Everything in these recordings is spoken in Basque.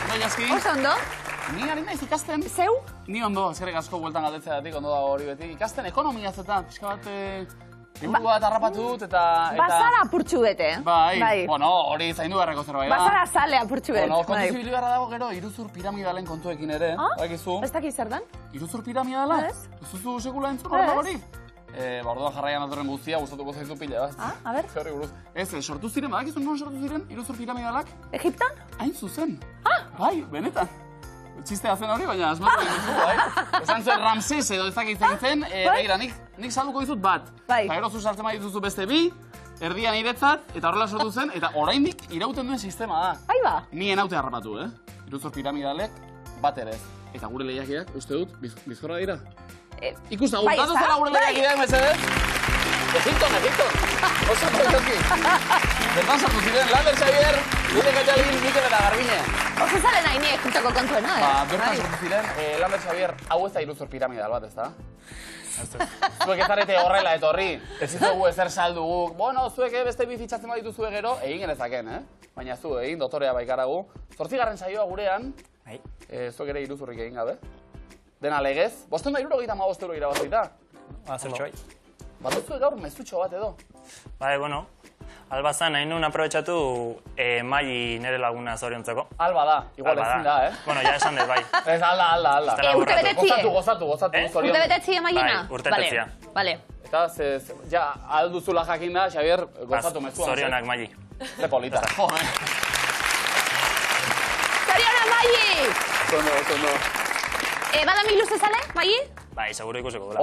bai aski. Oso ondo. Ni ari naiz ikasten. Zeu? Ni ondo, eskerrik asko bueltan galdetzeagatik, ondo dago hori beti. Ikasten ekonomiaz eta pixka bat liburu bat harrapatu dut eta... Bazara apurtxu bete. Bai, bueno, hori zaindu beharreko zerbait da. Bazara zale apurtxu bete. Bueno, kontu zibili beharra dago gero, iruzur piramidalen kontuekin ere, bakizu. Ez dakit zer dan? Iruzur piramidala? Ez. Ez duzu sekula entzun hori hori? Orduan jarraian atorren guztia, gustatuko zaizu pila, bat. A ber? Zerri buruz. Ez, sortu ziren, badakizu non sortu ziren, iruzur piramidalak? Egiptan? Hain zuzen. Bai, benetan. Txistea zen hori, baina asmatu dituzu, bai. Esan zuen Ramses edo ezakitzen zen, begira, nik salduko dizut bat. Bai. Eta gero zu sartzen bai dituzu beste bi, erdian niretzat, eta horrela sortu zen, eta oraindik irauten duen sistema da. Aiba. Ni enaute harrapatu, iruzur piramidalek, bat ere ez. Eta gure lehiakideak, uste dut, bizkorra dira. Ikusta, gustatu zela gure lehiakideak, mesedez? Egipton. Oso toki. Bertan sartu ziren, Lander Xavier, Lule Katxalin, Mikel eta Garbine. Oso zalen haini Egiptoko kontuena, Bertan sartu ziren, Lander Xavier, hau ez da iruzur piramidal bat, ez da? Zuek ez zarete horrela etorri, ez izugu ezer saldu guk. Bueno, zuek beste bi fitxatzen bat dituzue gero, egin genezaken, Baina zu, egin dotorea baikaragu. 8. saioa gurean, zuek ere iruzurrik egin gabe. Dena legez, 575 euro irabazita. Zertxo bai. Bat zuek gaur mezutxo bat edo. Bai, bueno, albazan nahi nuen aprobetxatu Mai nire laguna zoriontzeko. Alba da, igual ezin da, Bueno, ja esan dut, bai. Ez, alda. Urte betetzie? Gozatu, zorion. Urte betetzie Mailena? Bai, urte betetzia. Vale. Eta, ja, alduzula jakin da, Xavier, gozatu mezuan. Zorionak, Mai. Ze polita. Zorionak, Mai! Ondo. Bada mi luze zale, Mai? Bai, seguro ikusiko dela.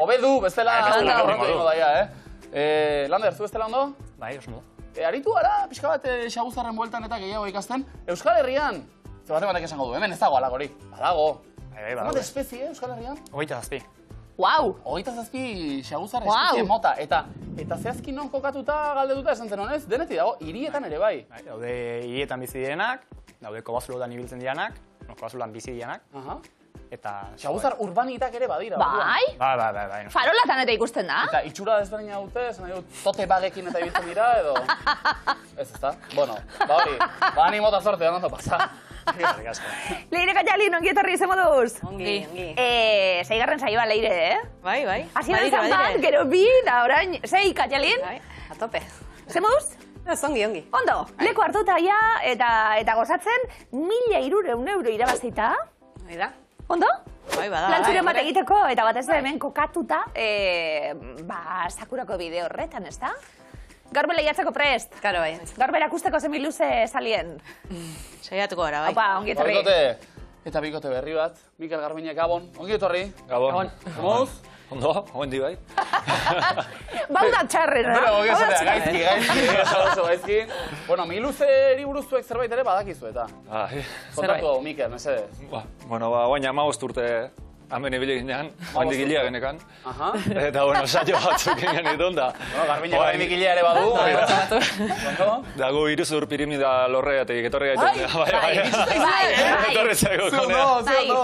Obedu, bestela horretu daia, Lander, zu bestela ondo? Bai, oso ondo. Aritu gara, pixka bat xaguzarren bueltan eta gehiago ikasten. Euskal Herrian, ze batek esango du, hemen ez dago alagorik. Badago. Bai, zenbat espezie, Euskal Herrian? 27. Wow! 27 xaguzar espezie mota. Eta zehazki non kokatuta galdetuta esan zen honez, denetik dago, hirietan ere bai. Daude hirietan bizi direnak, daude kobazulotan ibiltzen direnak, kobazulotan bizi direnak. Eta... xaguzar urbanitak ere badira. Bai? Bai. Farolatan eta ikusten da? Eta itxura desberdina dute, esan nahi dut, tote bagekin eta ibiltzen dira, edo... Ez da? Bueno, hori, animo eta sorte, ondo pasa. Leire Katxalin, ongi etorri izan moduz? Ongi. 6. saioa Leire, Bai. Hasi izan bat, gero bi, da orain, 6 Katxalin? Bai, a tope. Ze moduz? Ongi. Ondo, leku hartuta ja, eta gozatzen, 1.300 euro irabazita. Bai da. Ondo? Bai, bada. Lantzuren bat egiteko, eta batez da hemen kokatuta, Sakurako bideo horretan, ez da? Gaur lehiatzeko prest? Karo, bai. Gaur berakusteko zemi luze salien? Saiatuko gara, bai. Opa, ongi etorri. Eta bikote berri bat, Mikel Garbiñek, Gabon, ongi etorri. Gabon. Komuz? Ondo, oendi bai. Bauda txarrera. Gaizki. Bueno, mi luzeri buruztuek zerbait ere badakizu eta. Kontatu hau, Mikel, mesedez. Bueno, baina 15 urte hemen ibili ginean, oendi gilea genekan. Eta, bueno, saio batzuk ginen ditun da. Garbiñek oendi gilea ere badu. Dago iruzur piramida lorreatik, etorri gaitu. Bai,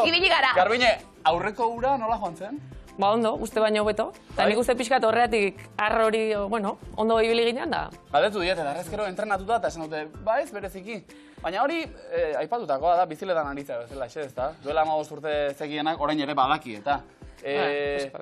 ibili gara. Garbiñe, aurreko ura nola joan zen? Ba, ondo, uste baino hobeto. Eta nik uste pixkat horreatik arro hori, bueno, ondo ibili ginen da. Galdetu diet, eta errezkero entrenatuta eta esan dute, ba ez, bereziki. Baina hori, aipatutakoa da, biziletan aritza bezala, ez da? Duela 15 urte zekienak orain ere badaki, eta...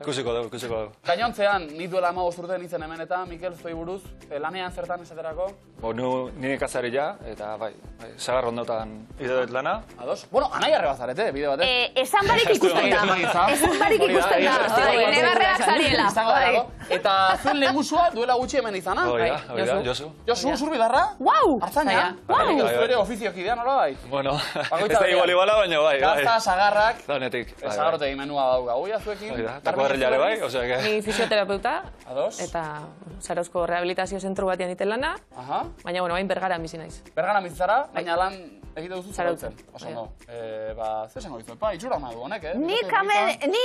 Kusiko dugu. Gainontzean, nik duela 15 urte nintzen hemen eta, Mikel, zuei buruz, lanean zertan esaterako? Nire kazaria, eta bai, sagar ondotan ideoet lana. Ados? Bueno, anai arre bazarete, bideo batez. Esan barik ikusten da. Esan barik ikusten da. Negarreak zariela. Eta zuen lehengusua duela gutxi hemen izana? Oida, Josu. Josu, zurbidarra? Guau! Artzaina? Guau! Zure ofiziokidea nola bai? Bueno, ez da igual ibala, baina bai. Gazta, sagarrak. Danetik. Sagarrote menua dauka. Uia zuekin. Tako herrilare bai, osea que... Ni fisioterapeuta. Ados? Eta Zarauzko rehabilitazio zentru batean iten lana. Baina, bueno, bain Bergaran bizi naiz. Bergaran bizi zara, baina lan egite duzu Zarautzen. Oso no. Zer esango dizu? Itxura ma du honek, Ni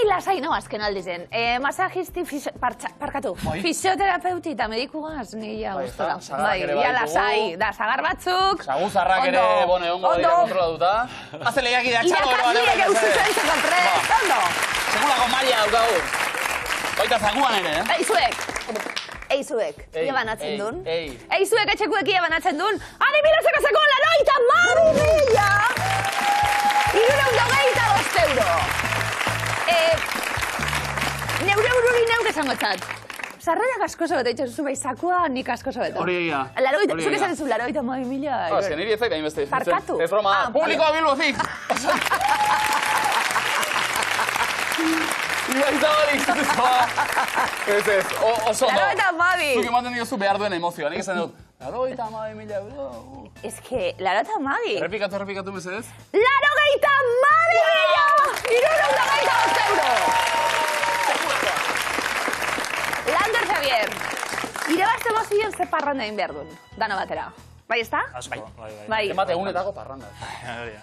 lasai no azken aldizen. Masajisti parkatu. Fisioterapeuti eta mediku gaz, ni ja gustora. Bai, ja lasai. Da, sagar batzuk. Saguzarrak ere, bone, ongo dira kontrolatuta. Haze lehiakidea txago ero bat. Irakasliek eusuzentzeko prest, ondo. Sekulako maila daukagu. Baita zaguan ere, Eizuek, ia banatzen duen. Ei. Eizuek etxekuek ia banatzen duen. Ani bilazeko zegoen laroita, mari mila! zat. Sarrerak asko zobeto, itxasun bai sakua, nik asko zobeto. Hori egia. Zuk esan duzu, 80.000. Ez que niri ez zait hain beste. Barkatu. Ez broma, publikoa Bilbo, zik! Ibaizabalik, ez, oso ondo. 80.000. Zuk ematen diozu behar duen emozioa, nik esan dut. 80.000 euro. Ez que, 80.000. Errepikatu mesedez. 80.000 euro! 75 euro! Lander Javier, irabazte mozien ze parranda egin behar duen, dano batera. Bai, ez da? Bai. Emate egunetako parranda.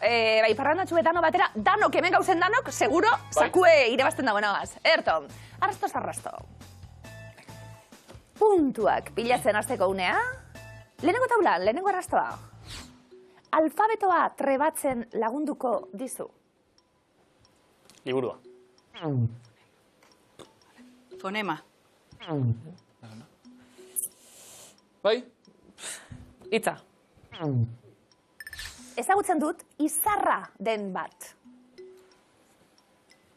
Bai, parrandatxu dano batera, danok, hemen gauzen danok, seguro, sakue irabazten dagoena gaz. Erton, arrasto zarrasto. Puntuak pilatzen hasteko unea. Lehenengo taulan, lehenengo arrastoa. Alfabetoa trebatzen lagunduko dizu. Liburua. Fonema. Bai? Itza. Ezagutzen dut, izarra den bat.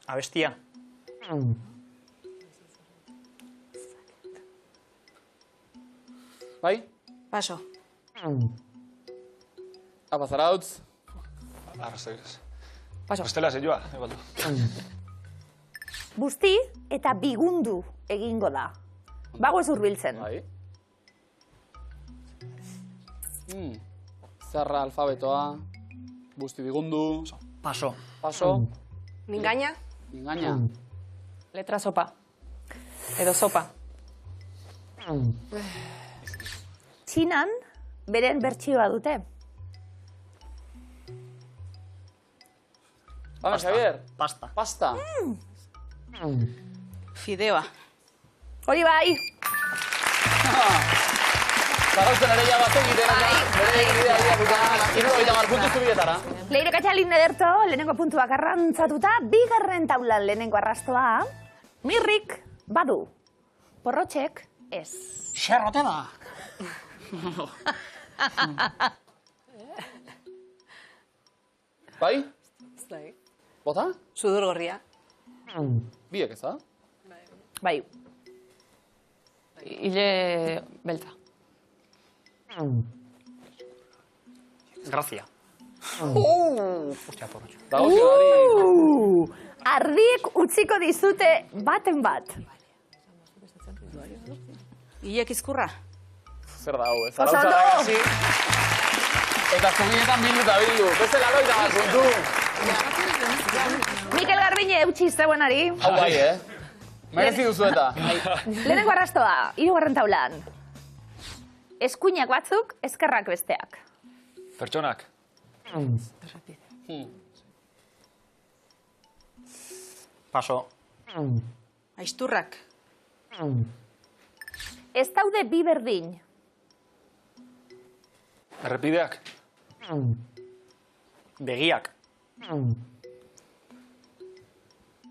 Abestia. Bai? Paso. Apazarautz. Arrazoiz. Paso. Bestela zeioa, ebaldu. Busti eta bigundu egingo da. Bago ez hurbiltzen. Bai. Zarra alfabetoa, busti bigundu, Paso. paso, Mingaina. mingaina. Letra sopa. Edo sopa. Txinan, beren bertsioa dute. Vamos, Javier. Pasta. Pasta. Fideoa. Hori bai, Zagautzen ere ja batek egiten bere egidea dira puntu zubietara. Leire Katxalin ederto, lehenengo puntuak arrantzatuta, bigarren taulan lehenengo arrastoa, mirrik badu, porrotxek ez. Xerrote da. Bai? Bota? Sudur gorria. Biek ez da? Bai, Ile beltza. Grazia. Dagokionari. ardiek utziko dizute baten bat. Ilek izkurra. Zer da hau, ez? Oso Arautzara ondo! gasi. Eta zubietan bildu eta bildu. Beste laroita bat puntu. Mikel Garbine eutxi zeuenari. Hau bai, Merezi duzu eta. Lehenengo arrastoa, hirugarren taulan. Eskuinak batzuk, eskerrak besteak. Pertsonak. Paso. Aizturrak. Ez daude bi berdin. Errepideak. Begiak.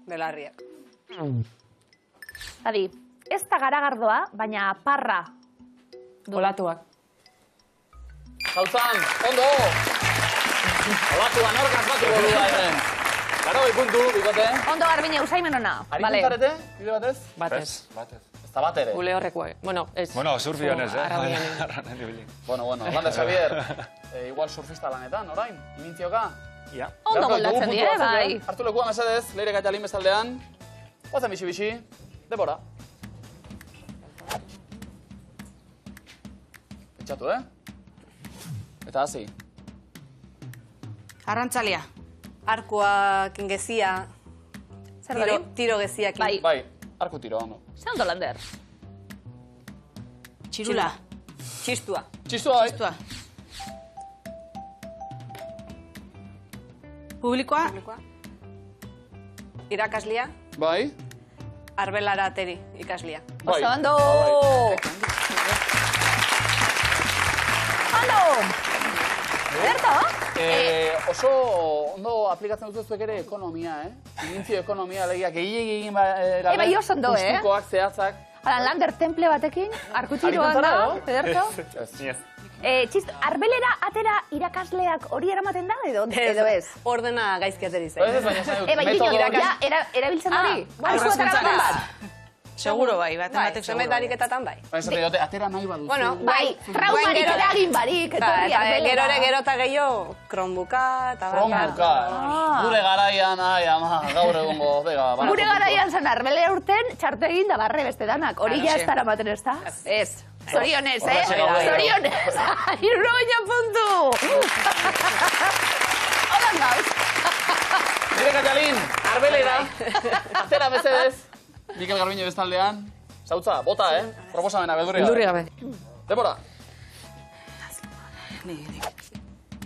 Belarriak. Adi, ez da garagardoa, baina parra. Olatuak. Gauzan, ondo! Olatuan orkaz batuko du da hemen. Karo, puntu, bikote. Ondo Garbine, usaimen ona. Aritzen zarete, bide batez? Batez. Batez. Ez da bat ere. Ule horrekoa. Bueno, ez. Bueno, surfian ez, Arraunean. Arranen ibili. Bueno, Lander Xavier. Igual surfista lanetan, orain? Imintzioka? Ja. Ondo goldatzen die, bai. Hartu lekua mesedez, Leire Katxalin bezaldean. Oazen bixi-bixi. Debora. Etxatu, Eta hasi. Arrantzalia. Arkuak gezia. Zer hori? Tiro geziak. Bai. Bai, arku tiro, ondo. Zer ondo, Lander? Txirula. Txistua. Txistua, bai. Txistua. Publikoa. Irakaslia. Bai. Arbelara ateri ikaslia. Bai. Oso ondo! Ondo! Zerto? Oso ondo aplikatzen duzu zuek ere ekonomia, Imintzio ekonomia legiak egin gabe. Bai, oso ondo, Justikoak, zehatzak. Hala, Lander temple batekin, arkutiroan Aritzen da, zara, ederto? Arbelera atera irakasleak hori eramaten da, edo ez? Ordena gaizki ateri Ez zen. ez, baina esan dut, Bai, metodo ja, erabiltzen hori? Arku atara baten bat? Seguro bai, bat ematek seguro. Zementariketatan bai. Esate dute, atera nahi baduzu. Bueno, Bai, traumarik eragin barik, etorri arbelera. Gero ere gero eta gehiago, kronbuka eta Kronbuka. Gure garaian, ai, ama, gaur egongo, bega. Gure garaian zen arbelera urten, txartu egin da barre beste danak. Hori ja ez dara maten ez da? Ez. Zorionez, Zorionez. 60 puntu. Holan gauz. Mire, Katalin, arbelera. Atera mesedez. Mikel Garbiñe bestaldean. Zautza, bota, Proposamena, beldurri gabe. Beldurri gabe. Debora.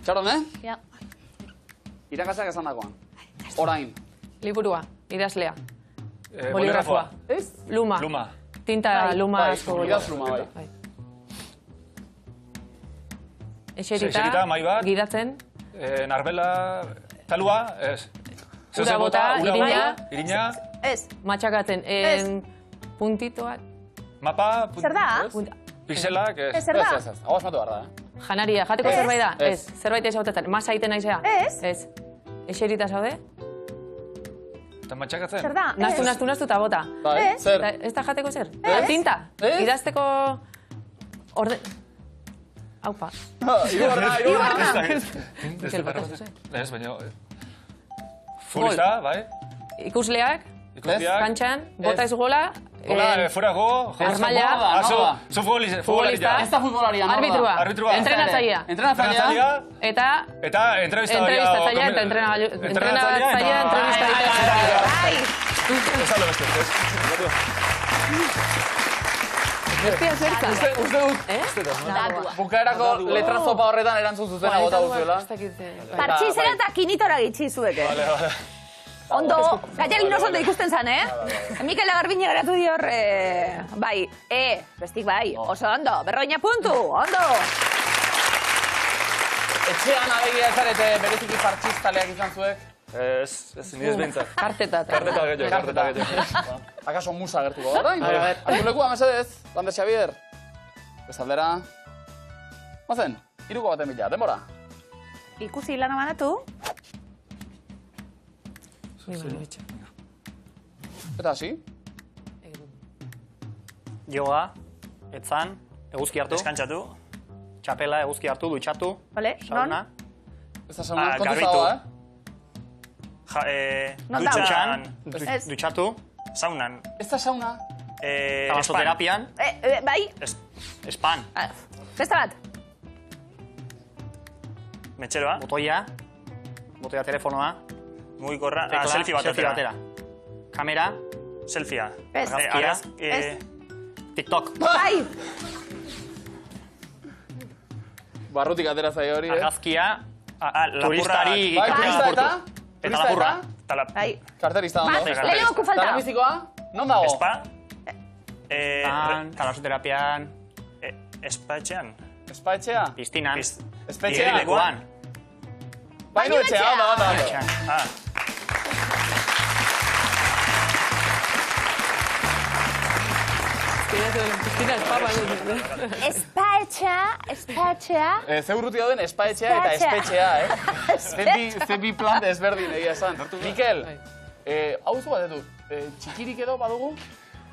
Txaron, Ja. Irakasak esan dagoan. Orain. Liburua, idazlea. Boligrafoa. Luma. Luma. Tinta luma asko. Idaz luma, bai. Eserita, mahai bat. gidatzen. Narbela, talua, ez. Ura bota, irina. Ez. Matxakatzen. Puntitoak. Mapa. Zer da? Pixelak, ez. Ez zer da? Ez. Hau asmatu behar da, Janaria, jateko zerbait da? Ez. Zerbait ez hautatzen. Masa egiten naizea? Ez. Ez. Eserita zaude? Eta matxakatzen. Zer da? Nastu eta bota. Bai, zer? Ez da jateko zer? Ez. Tinta. Ez. Idazteko... Orde... Aupa. Ibarra. Ez, baina... Futbolista, bai? Ikusleak, Ikustiak. kantxan, bota ez gola... Gola, fuerago... Armaila. Zu futbolista. Futbolista. Ez da futbolaria, no? Arbitrua. Arbitrua. Entrenatzailea. Entrenatzailea. Eta... Eta entrevistatzailea. Entrevistatzailea eta entrenatzailea entrevistatzailea. Ai! Ez aldo beste, ez? Uste dut, bukaerako letrazopa horretan erantzun zuzena bota guztuela. Partxizera eta kinitora gitzi zueke. Ondo, Katalin oso ondo ikusten zan, Mikel Garbiñe geratu dior, bai, bestik bai, oso ondo, berroina puntu, ondo. Etxean abegia ezarete bereziki partxiztaleak izan zuek? Ez, ni ez behintzat. Karteta. Karteta gehiago. Akaso musa gertuko gara? Hartu lekua, mesedez, Lander Xavier. Bezaldera. Mazen, 3 baten bila, denbora. Ikusi lana banatu. Eta hasi? Yoga, etzan, eguzki hartu. Deskantzatu. Txapela, eguzki hartu, dutxatu. Vale, Sauna. Ez da sauna, kontu garbitu. zagoa, Non da? Dutxan, Ez. dutxatu. Saunan. Ez da sauna. Talasoterapian. Bai, Span. festa bat. Metxeroa. Botoia telefonoa. Mugikorra. Tekla, Selfie batera. Kamera. Selfia. Ez. Ez. TikTok. Bai, Barrutik atera zaio hori, Argazkia. Lapurra. Turistari. Bai, turista eta? Eta lapurra. bai. Karterista ondo. Bat, lehenoko falta. Talamizikoa? Non dago? Espa. Talasoterapian. Espa etxean. Espa etxea? Piztinan. Espetxea? Lekuan. Baino etxea, ondo. Espaetxea. Ze urruti dauden espaetxea eta espetxea, Ze bi plant ezberdin egia esan. Mikel, hau zu bat edu, txikirik edo badugu?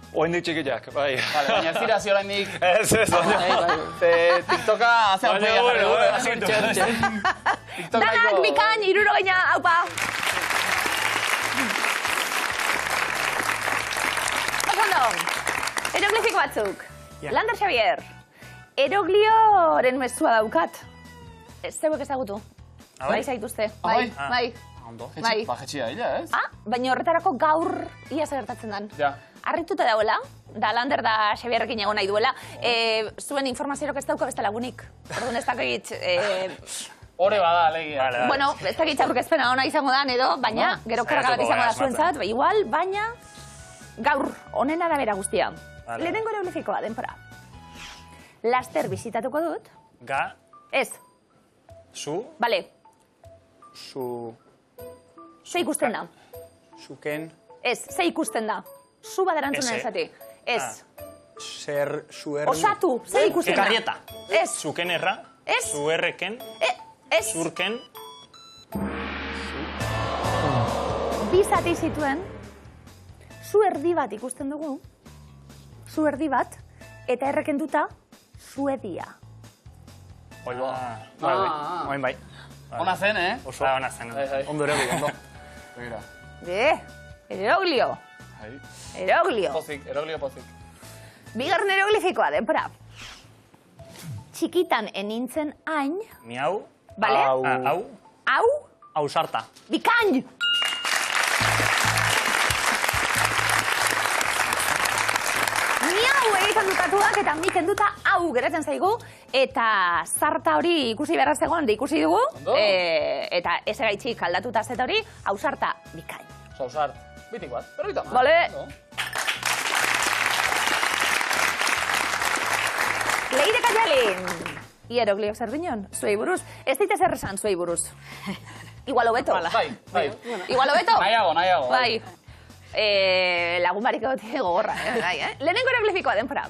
Oendik txikiak, bai. Vale, baina ez dira zi oraindik. Ez, baina. Ze TikToka haze aurpegia jarri dugu. Danak bikain, 60, haupa. Osondo, eroglifiko batzuk. Lander Xavier, eroglioren mezua daukat. Ez zeuek ezagutu. Bai zaituzte. Bai. Bai. Bajetxia illa, ez? Baina horretarako gaur ia gertatzen dan. Ja. Arrituta dauela, da Lander da Xabierrekin egon nahi duela. Zuen informaziorok ez dauka beste lagunik. Orduan ez dakit... Hore bada, alegia. Bueno, ez dakit aurkezpena ona izango da, edo, baina gero karga bat izango da zuentzat, igual, baina gaur, honen arabera guztia. Lehenengo eroglifikoa, denpora. Laster bizitatuko dut. Ga. Ez. Zu. Bale, Zu. ze ikusten da. Zuken. Ez, ze ikusten da. Zu baderantzunen esati. Ez. Zer. Zuer. Osatu, ze ikusten da. Ekarrieta. Ez. Zuken erra. Ez. Zuerreken. Ez. Zurken. Bi zati zituen, zu erdi bat ikusten dugu, zu erdi bat, eta errekenduta Suedia. Oiba. Oin bai. Ona zen, Oso. Ona zen. Ondo ere, ondo. Begira. Eroglio. Eroglio. Pozik, eroglio pozik. Bigarren eroglifikoa, denpora. Txikitan enintzen hain, Miau. bale? Hau. Hau, Ausarta. bikain! Miau egiten dutatuak eta mi kenduta hau geratzen zaigu, eta zarta hori ikusi beharra zegoen, da ikusi dugu, eta ez eraitxik aldatuta zeta hori, ausarta bikain. Sausart. Bitik bat, pero bita. Bale. Leire Kajalin. Hierogliok zer dinon, zuei buruz. Ez daite zer esan zuei buruz. Igual hobeto. Bai. Igual hobeto. Nahiago. Bai. Lagun barik egotie gogorra, bai, Lehenengo eroglifikoa denpora.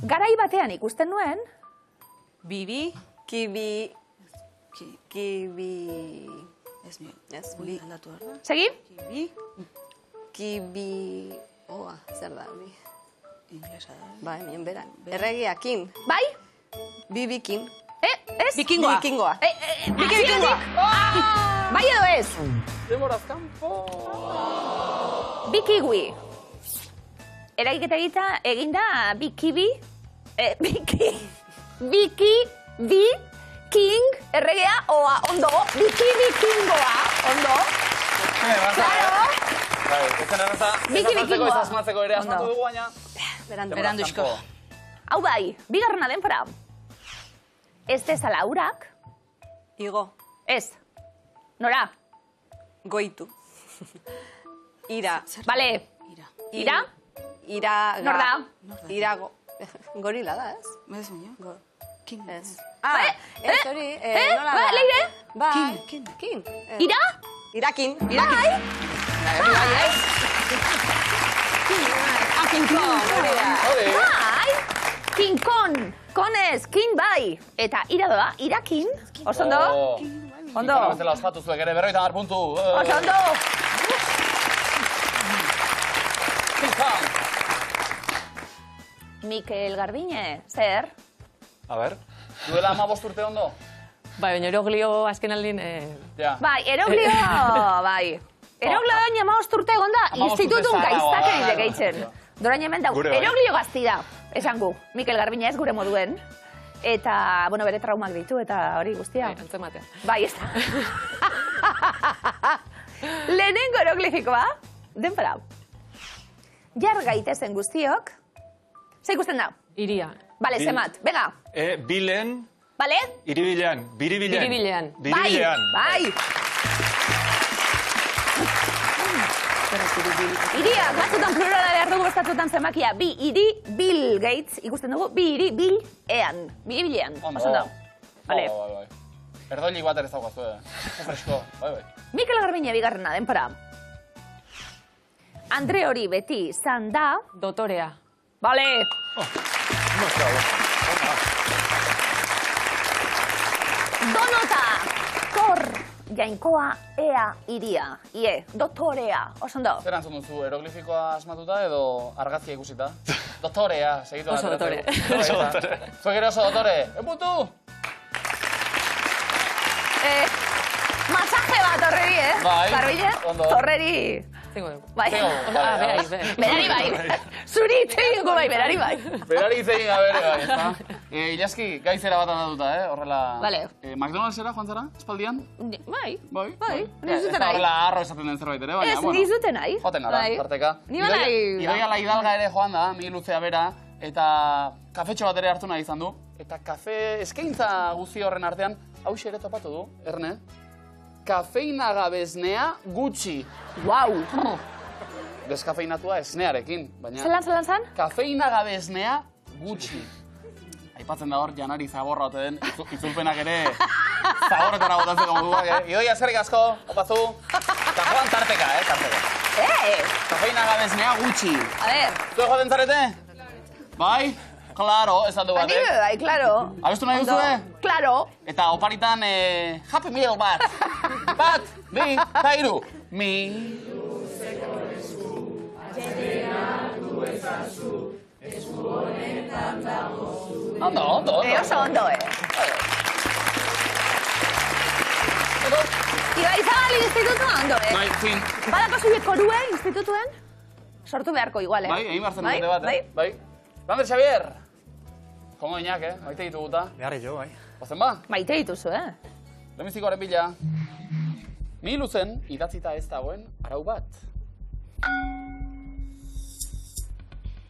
Garai batean ikusten nuen, Bibi, kibi, kibi... Ez, uli aldatu erda. segi? Kibi... Oa, zer da, bi? Inglesa da. Bai, mien beran. Erregiakin. Bai? Bibikin. Ez? Bikingoa. Bikingoa. Bikingoa. Bai edo ez? Demoraz kanpo. Bikigui. Eragiketa eginda bikibi... Biki, king, erregea, oa, ondo. Bikibi kingoa, ondo. Claro. Bai, ezen erraza. Bikingoa. Ez asmatzeko ere asmatu dugu baina. Beranduizko. Hau bai, bigarrena denpora. Ez dezala urak. Igo. Ez. Nora. Goitu. Ira. Bale. Ira? Iraga. Nor da? Irago. Gorila da, ez? Ez baina. Kin. Ez. Ez hori, nola da? Leire? Bai. Kin. Ira? Irakin. Bai. Kinkon, hori da. Bai. Kinkon. Konez, kin bai. Eta ira doa, irakin. Oso ondo? Ondo. Bezala ospatu zuek ere 50 puntu. Oso ondo. Mikel Garbine, zer? A ber. Duela 15 urte ondo? Bai, baina eroglio azken aldin... Ja. Bai, eroglio, bai. Eroglio baina 15 urte egonda, 15 urte institutun zara, gaiztaken bai, degeitzen. Dorain hemen dau, Gure bai. eroglio gazti da, esan gu. Mikel Garbine ez gure moduen. Eta, bueno, bere traumak ditu eta hori guztia. Antzematea. Bai, ez da. Lehenengo eroglifikoa, denpora. Jar gaitezen guztiok. Ze ikusten da? Iria. Bale, zemat, bega. Bilen, Bale? iribilean, biribilean. Biribilean. Bai. Iriak, batzutan plurala behar dugu, batzutan zemakia. Bi iri, Bill Gates, ikusten dugu, bi iri, Bill ean. Biribilean, oso da. Bale. Bai. Erdoilik bat ere zaukazu, Fresko, bai. Mikel Garbine bigarrena, denpora. Andre hori beti izan da... Dotorea. Bale. Donota, Tor, Jainkoa, Ea, Iria. Ie, dotorea, oso ondo. Zer antzun duzu, eroglifikoa asmatuta edo argazkia ikusita? Dotorea, segitu. Oso dotore. Zuek ere oso dotore. Eputu! Masaje bat horreri, Bai, Garbine? ondo. Horreri. Zengo dugu. Bai. Berari bai. Zuri itzegingo bai, berari bai. Berari itzegin gabere bai, ezta? Ilaski, gaizera bat andatuta, horrela... Vale. McDonald'sera, joan zara, espaldian? Bai. Bai. Ez dute nahi. Horrela arro esaten den zerbait ere, baina, Ez, ez dute nahi. Joten gara, Bai. parteka. Ni nahi. Idoia Laidalga ere joan da, Miguel Luzea bera, eta kafetxo bat ere hartu nahi izan du. Eta kafe eskaintza guzti horren artean, hauxe ere topatu du, Erne. Kafeina gabesnea gutxi. Wow. Deskafeinatua esnearekin, baina... Zelan zan? Kafeina gabesnea gutxi. Aipatzen da hor, janari zaborra ote den, itzulpenak ere zaborretara botatzeko moduak, Idoia, eskerrik asko, opazu. Eta joan tarteka, tarteka. Kafeina gabesnea gutxi. A ver. Zuek joaten zarete? Bai? Claro, esan du batek. Bai, claro. Abestu nahi duzue? Claro. Eta oparitan Happy Meal bat. Bat, bi, eta hiru. Mi. Ondo. Oso ondo, Ibai Zabalin institutua ondo, Bai, fin. Badako zuiet korue institutuen? Sortu beharko igual, Bai, egin barzen dute bat, Bai. Lander Xavier! Kongo inak, maite dituguta. Beharri jo, bai. Ozen ba? Maite dituzu, Lemizikoaren bila. Mi luzen, idatzita ez dagoen arau bat.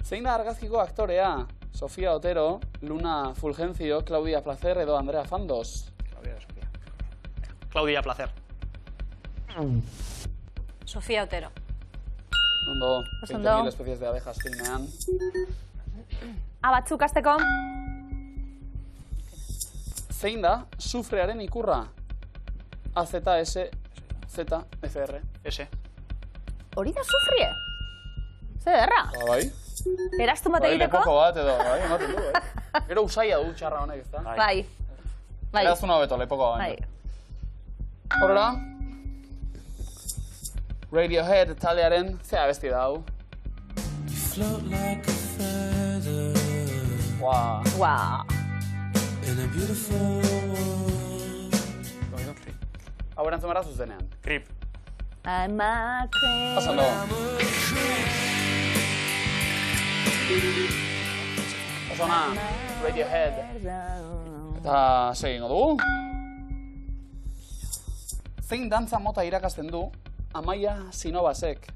Zein da argazkiko aktorea? Sofia Otero, Luna Fulgencio, Claudia Placer edo Andrea Fandos. Claudia Placer. Sofia Otero. Ondo, Ondo. 20.000 especies de abejas filmean. Batzuk azteko. Zein da sufrearen ikurra? AZS, Z, FR. S. Hori da sufrie? Zer derra? Bai. Eraztun bat egiteko? Lepoko bat edo, bai, ematen du, Gero usaia du txarra honek, ez da? Bai. Eraztun hau beto, lepoko bat. Bai. Horrela, Radiohead taldearen zea besti da hau. Wow. Hau erantzun behar zuzenean. Creep. I'm a creep. Oso ondo. Oso ona, Radiohead. Eta segingo dugu. Zein dantza mota irakasten du Amaia Sinobasek?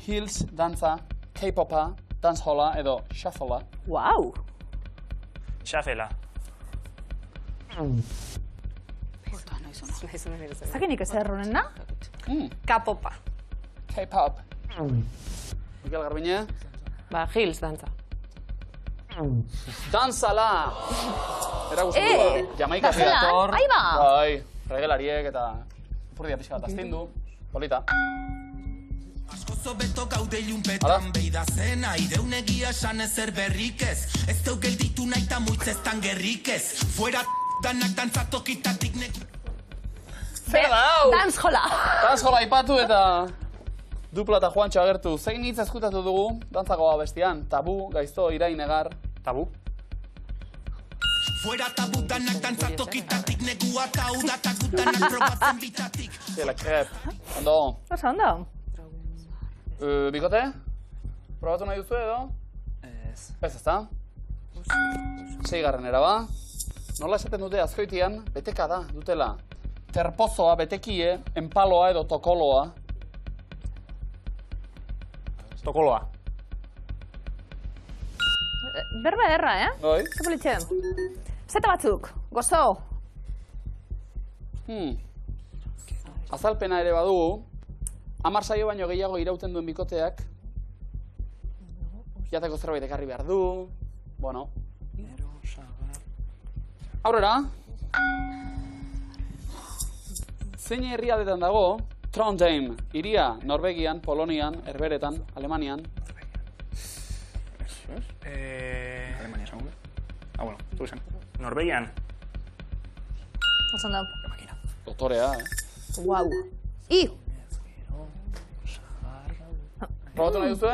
Hills dantza, K-popa, dancehola edo shufflea. Wow. Xafela. Zakenik ez erronen da? Kapopa. K-pop. Mikel Garbine. Ba, Hills dantza. Dantzala! Eragusten du, Jamaikatik dator. Ahí ba! Bai, regelariek eta purdia pixka bat astindu. Polita. Askozo beto gaude ilunpetan beida zena ideunegia esan ezer berrik ez. Ez deu gelditu nahi ta muitzestan gerrik ez. Fuera danak dantzatokitatik nek... Zer da hau? Dancehola. Dancehola aipatu eta Dupla eta Juantxo agertu. Zein hitz eskutatu dugu dantzako bestian? Tabu, gaizto, irain, egar. Tabu. Fuera tabu danak dantzatokitatik negua eta hau datak danak probatzen bitatik. Ziela, krep. Ondo. Oso ondo. Bikote? Probatu nahi duzu edo? Ez. Ez, ezta? 6. Ba. Nola esaten dute Azkoitian, beteka da, dutela. Terpozoa, betekie, enpaloa edo tokoloa. Tokoloa. Berba erra, Bai. Zapolitxe. Zeta batzuk, gozo. Azalpena ere badugu, 10 saio baino gehiago irauten duen bikoteak, jateko zerbait ekarri behar du, bueno. Aurrera, zein herrialdetan dago, Trondheim, hiria, Norvegian, Polonian, Herberetan, Alemanian. Alemania esan gure? Bueno, tu esan. Norvegian. Oso ondo. Doktorea, Wow. I! Probatu nahi duzu,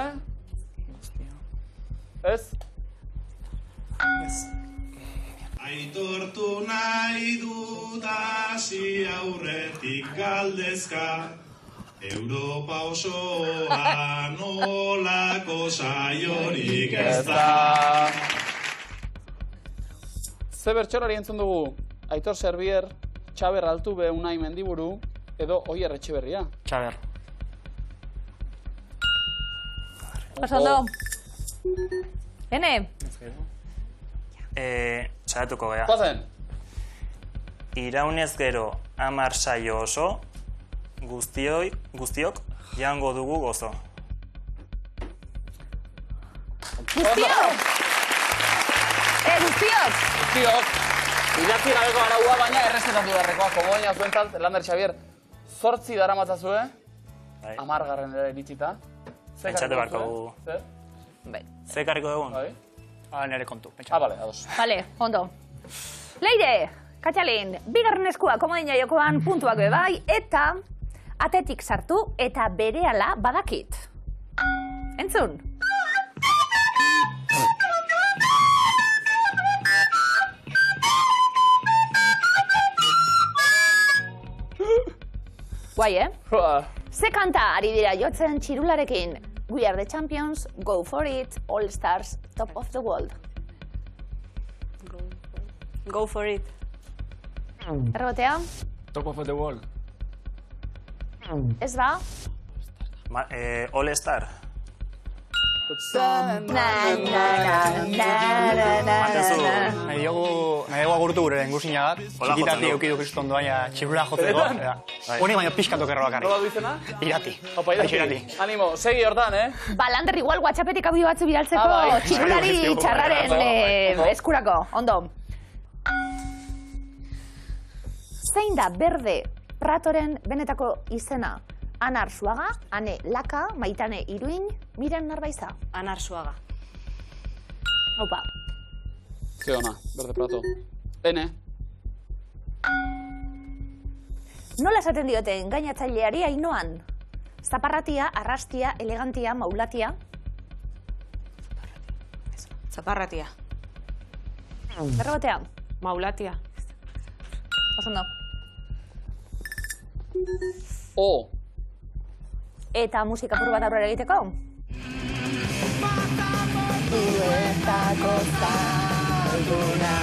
Ez? Aitortu nahi dut hasi aurretik galdezka, Europa osoa nolako saiorik ez da. Ze bertsolari entzun dugu? Aitor Serbier, Txaber Altube, Unai Mendiburu, edo Oier Etxeberria. Txaber. Oso ondo. Ene? Txaratuko gea. Pasen. Iraunez gero 10 saio oso, guztiok jango dugu gozo. Guztiok! Guztiok! Guztiok! Idatzi gabeko araua, baina errezetatu beharrekoa. Komo baina zuentzat, Lander Xavier, 8 daramatzazue, 10 ere iritsita. Pentsatu beharko dugu. Zer? Ze karriko dugun? Nere kontu. Bale, ados. Bale, ondo. Leire, Katxalin, bigarren eskua komodina jokoan puntuak bai, eta atetik sartu eta berehala badakit. Entzun? Guai, Ze kanta ari dira jotzen txirularekin? We are the champions, go for it, all stars, top of the world. Go for it. Errotea? Top of the wall. Ez da? All Star. Nahi dugu agurtu gure engusina bat. Txikitati eukidu kriston doaina txirula jotzeko. Honi baina pixkatu kerro bakarrik. Nola duizena? Irati. Opa, Irati. Animo, segi hortan, Ba, Lander, igual WhatsAppetik audio batzu bidaltzeko txirulari txarraren eskurako. Ondo. Zein da Berde Pratoren benetako izena? Ana Arzuaga, Ane Laka, Maitane Iruin, Miren Narbaiza. Ana Arzuaga. Opa. Ze ona, Berde Prato. Ene. Nola esaten diote engainatzaileari Ainoan? Zaparratia, arrastia, elegantia, maulatia. Zaparratia. Errotea. Maulatia. Osondo. O. Eta musika pur bat aurrera egiteko? Zuetako zalduna.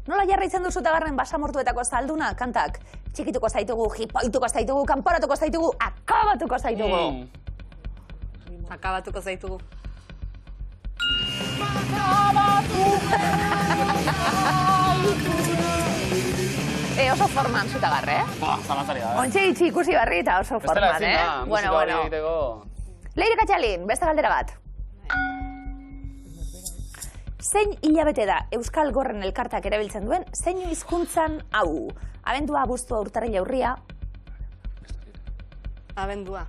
Nola jarraitzen duzu tagarren basamortuetako zalduna, kantak? Txikituko zaitugu, jipoituko zaitugu, kanporatuko zaitugu, akabatuko zaitugu. Akabatuko zaitugu. Oso forman zutagarre, Zalantzari da, Ontxe itxi ikusi barri eta oso forman, Bueno. Leire Katxalin, beste galdera bat. Zein hilabete da Euskal Gorren elkartak erabiltzen duen, zein hizkuntzan hau? Abendua, abuztua, urtarrila, urria. Abendua.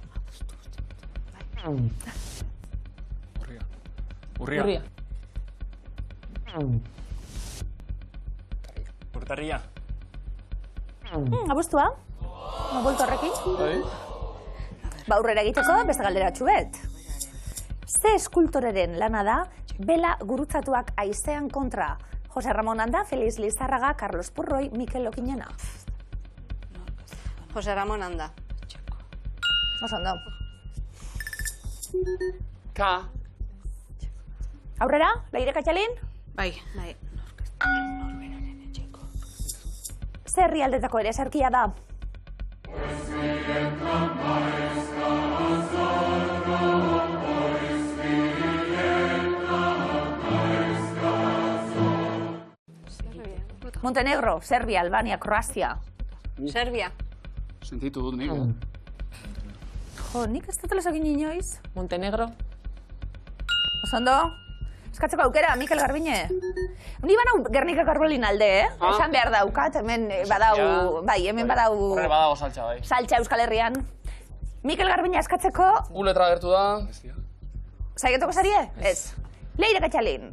Urria. Urtarria. Abuztua? Bulto horrekin? Ba, aurrera egiteko, beste galdera txubet. Ze eskultoreren lana da, bela gurutzatuak aizean kontra? Jose Ramon Anda, Feliz Lizarraga, Carlos Purroi, Mikel Okinena. Jose Ramon Anda. Osondo. Ka. Aurrera, Leire Katxalin? Bai. Ze herrialdetako ere zerkia da? Montenegro, Serbia, Albania, Kroazia. Serbia. Sentitu dut nik, Jo, nik ez dut lezakin inoiz. Montenegro. Osondo? Eskatzeko aukera, Mikel Garbine. Ni banau Gernikako arbolin alde, Esan behar daukat, hemen badau, hemen badau... Horre badago saltza, bai. Saltza Euskal Herrian. Mikel Garbine eskatzeko... U letra gertu da. Zaigatuko zarie? Ez. Leire Katxalin.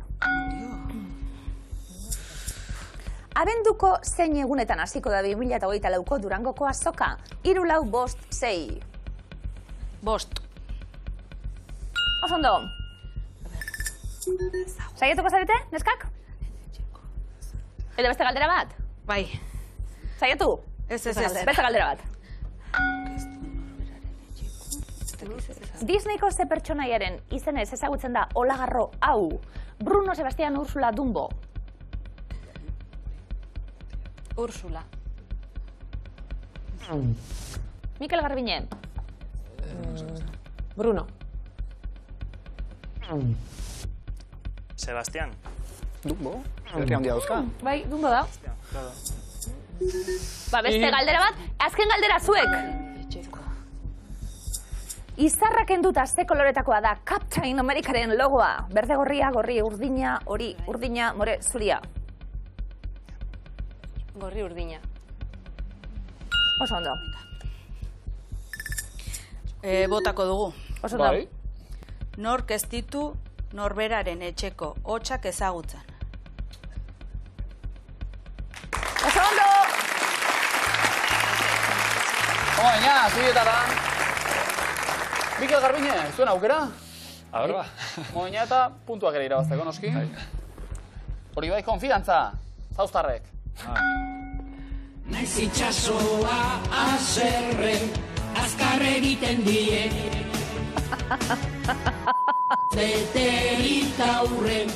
Abenduko zein egunetan hasiko da 2024ko Durangoko azoka? 3, 4, 5, 6. 5. Osondo. Zaiatuko zarete, neskak? Edo beste galdera bat? Bai. Zaiatu? Ez. Beste galdera bat. Disneyko ze pertsonaiaren izenez ezagutzen da olagarro hau? Bruno Sebastián Ursula Dumbo. Ursula. Mikel Garbine. Bruno. Sebastián. Dumbo? Herri handia dauzka. Bai, Dumbo da. Ba, beste galdera bat, azken galdera zuek. Izarra kenduta ze koloretakoa da Captain Amerikaren logoa? Berde gorria, gorri urdina, hori urdina, more zuria. Gorri urdina. Oso ondo. Botako dugu. Oso ondo. Nork ez ditu norberaren etxeko hotxak ezagutzen. Oso ondo! Baina, zuietara. Mikel Garbine, zuen aukera? Aberba. Moina eta puntuak ere irabazteko, noski? Hori bai, konfidantza, zauztarrek. Naiz itxasoa aserren, azkar egiten die. Zeterita hurren.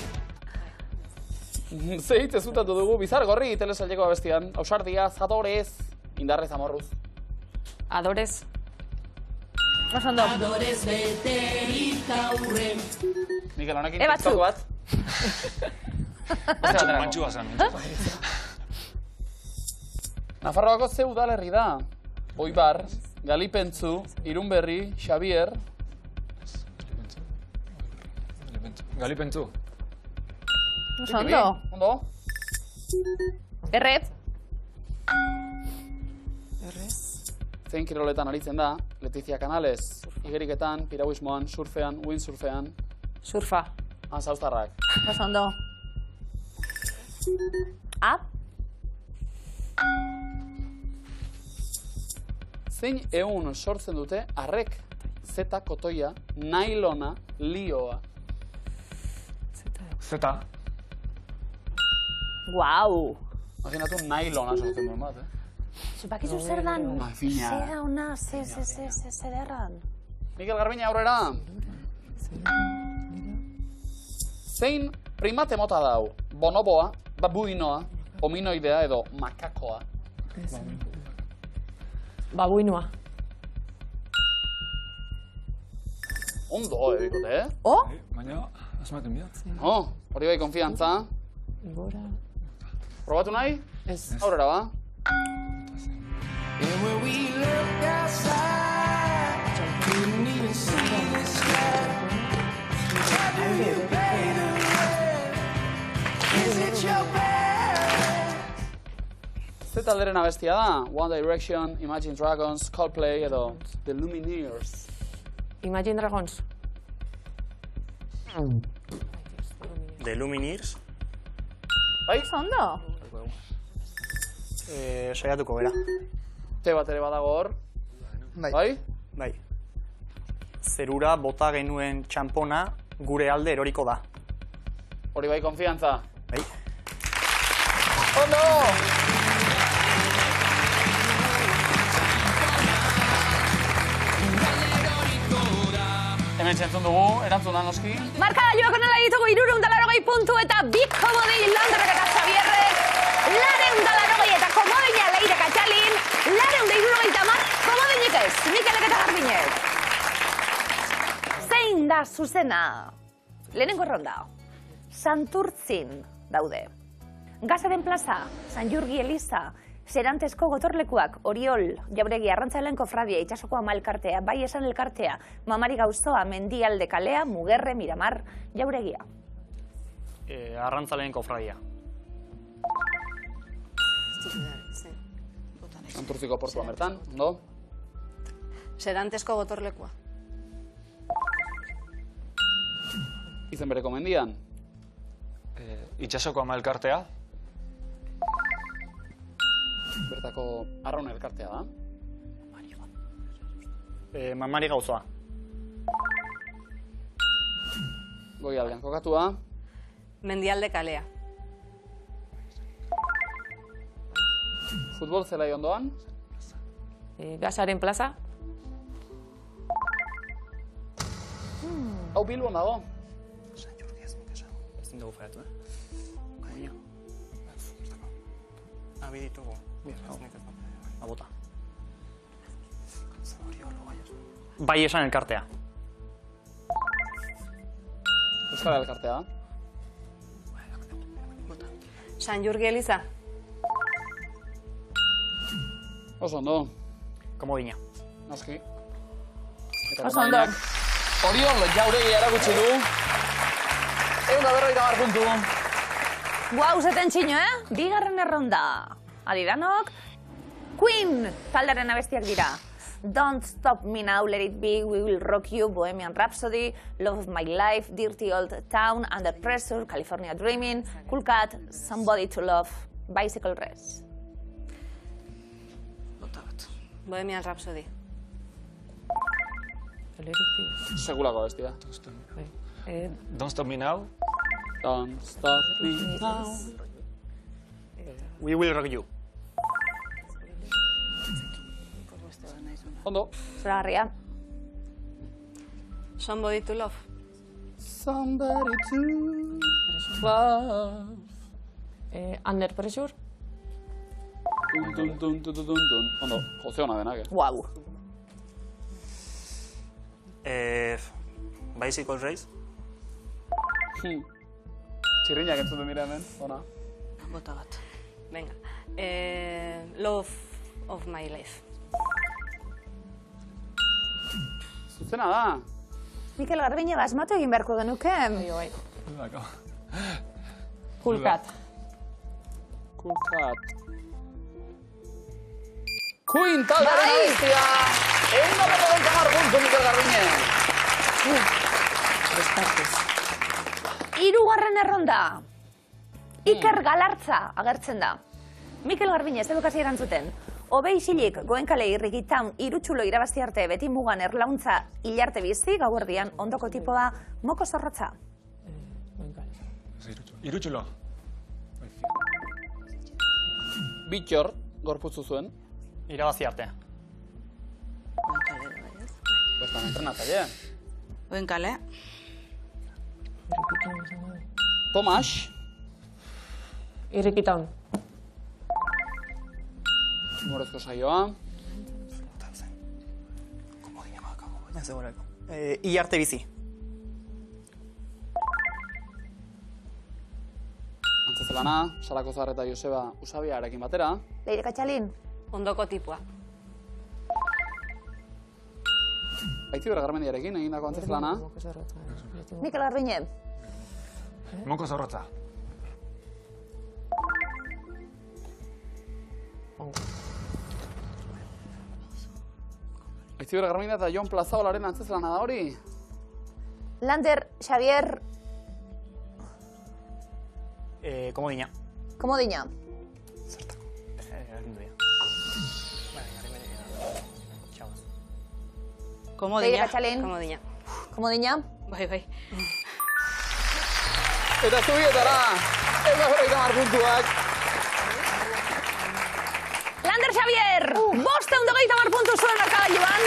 Zeit, ezutatu dugu, bizar gorri telesaileko abestian. Ausardia, adorez, indarrez amorruz. Adorez. Oso ondo. Adorez beterita hurren. Mikel, honekin Batzu. TikTok bat. Mantxua zen. Nafarroako ze udalerri da? Oibar, Galipentzu, Irunberri, Xabier. Galipentzu. Oso ondo. Ondo? Erret. Zein kiroletan aritzen da? Letizia Canales, igeriketan, piragüismoan, surfean, windsurfean. Surfa. Zauztarrak. Oso ondo. A. Zein egun sortzen dute arrek, zeta, kotoia, nailona, lioa. Zeta. Guau. Imaginatu nailona sortzen duen bat, Zupakizu zer dan? Fina. Zera ona, zer erran. Mikel Garbina aurrera. Zein primate mota dau? Bonoboa, babuinoa, hominoidea edo makakoa. Babuinoa. Ondo, bikote, Oh? Baina, asmaten biat. Hori bai konfiantza. Gora. Probatu nahi? Ez. Aurrera ba. And when we looked outside, couldn't even see the sky. How do you pay the rent? Is it your bed? Ze talderen abestia da? One Direction, Imagine Dragons, Coldplay edo The Lumineers. Imagine Dragons. The Lumineers. Bai? Oso ondo. Saiatuko bera. Te bat ere badago hor. Bai? Bai. Zerura bota genuen txampona gure alde eroriko da. Hori bai konfiantza. Bai. Ondo! Hemen txentzun dugu, erantzun da noski. Markagailuak onela ditugu 380 puntu eta bi komodin Landerrek eta Xabierrek. 280 eta komodina Leire Katxalin. 270 komodinik ez, Mikelek eta Garbinek. Zein da zuzena? Lehenengo ronda. Santurtzin daude. Gazaren plaza, San Jurgi Eliza, Serantesko gotorlekuak, Oriol, Jauregi, Arrantzalen kofradia, Itsasoko Ama elkartea, Bai Esan elkartea, Mamari Gauzoa, Mendialde kalea, Mugerre, Miramar, Jauregia. Arrantzalen kofradia. Santurtziko portua mertan, ondo? Serantesko gotorlekua. Izen bereko mendian. Itsasoko Ama elkartea. Bertako arraun elkartea da. Mamari Gauzoa. Goi aldean kokatua. Mendialde kalea. Futbol zelai ondoan. Gazaren plaza. Hau Bilbon dago. Ezin dugu faiatu, Baina. Abiditugu. Abota. Bai Esan elkartea. Euskara elkartea. San Jurgi Eliza. Oso ondo. Komodina. Noski. Oso ondo. Oriol Jauregi erakutsi du. 150 puntu. Guau, zeten txino, Bigarren erronda. Adidanok, Queen talderen abestiak dira. Don't Stop Me Now, Let It Be, We Will Rock You, Bohemian Rhapsody, Love of My Life, Dirty Old Town, Under Pressure, California Dreaming, Cool Cat, Somebody to Love, Bicycle Race. Bohemian Rhapsody. Segulako abestia. Don't Stop Me Now. Don't Stop Me Now. We will rock you. Ondo. Zoragarria. Somebody to love. Somebody to love. Under pressure. Ondo, Jose hona denak, Guau. Bicycle race. Txirriñak entzuten dira hemen, ona. Bota bat. Venga. Love of my life. Zuzena da. Mikel Garbiñe asmatu egin beharko genuke. Bai. Cool cat. Cool cat. Queen taldearen abestia! Egin da berrogeita hamar puntu, Mikel Garbiñe. Hirugarren erronda. Iker Galartza agertzen da. Mikel Garbiñe, ez duk hasi erantzuten. Obei isilik Goenkale irrigitan irutxulo irabazti arte beti mugan erlauntza hilarte bizi, gauerdian ondoko tipoa moko zorrotza. Irutxulo. Bitxor, gorputzu zuen. Irabazi arte. Bestan entrenatzaile. Goenkale. Tomas. Irrikitan. Morezko saioa. Hilarte bizi. Antzezelana, Sarako Zahar eta Joseba Usabiarekin batera. Leire Katxalin. Ondoko tipua. Aitziber Garmendiarekin egindako antzezelana. Mikel Garbiñe. Moko zorrotza. Aitziber Garmendia eta Jon Plazaolaren antzezelana da hori. Lander Xavier Komodina. Komodina. Leire Komodina. Katxalin. Komodina. Komodina. Bai. Eta zubietara, ez da berrogeita hamar puntuak. Lander Xavier, 550 puntu zuen markagailuan.